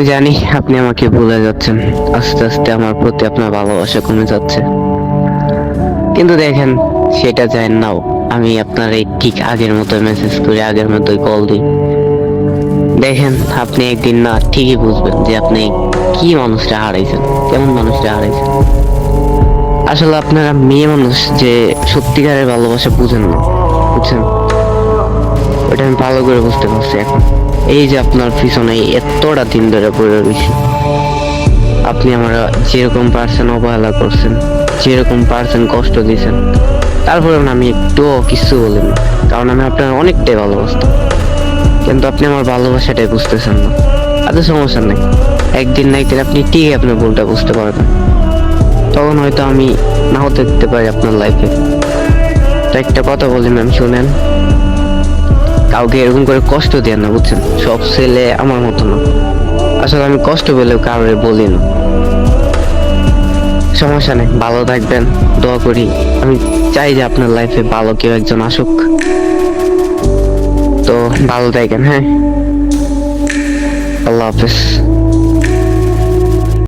আমি জানি আপনি আমাকে ভুলে যাচ্ছেন, আস্তে আস্তে আমার প্রতি আপনার ভালোবাসা কমে যাচ্ছে। কিন্তু দেখেন, সেটা চান নাও, আমি আপনার এই ঠিক আগের মতো মেসেজ করি, আগের মতোই কল দিই। দেখেন, আপনি একদিন না ঠিকই বুঝবেন যে আপনি কি মানুষটা হারাইছেন, কেমন মানুষটা হারাইছেন। আসলে আপনারা মেয়ে মানুষ যে সত্যিকারের ভালোবাসা বুঝেন না, বুঝছেন? ওটা আমি ভালো করে বুঝতে পারছি এখন। এই যে আপনার পিছনে এতটা দিন ধরে পড়ে রয়েছি, আপনি আমার যেরকম পারছেন অবহেলা করছেন, যেরকম পারছেন কষ্ট দিয়েছেন, তারপরে আমি একটুও কিছু বলিনি, কারণ আমি আপনার অনেকটাই ভালোবাসতাম। কিন্তু আপনি আমার ভালোবাসাটাই বুঝতেছেন না। আচ্ছা, সমস্যা নেই, একদিন না একদিন আপনি ঠিকই আপনার ভুলটা বুঝতে পারবেন। তখন হয়তো আমি না হতে দিতে পারি আপনার লাইফে। তো একটা কথা বলি ম্যাম, শুনেন, কাউকে এরকম করে কষ্ট দেন না, বুঝছেন? সব ছেলে আমার মতো না। আসলে আমি কষ্ট পেলেও কারোর বলি না। সমস্যা নেই, ভালো থাকবেন, দোয়া করি। আমি চাই যে আপনার লাইফে ভালো কেউ একজন আসুক। তো ভালো থাকেন, হ্যাঁ, আল্লাহ হাফেজ।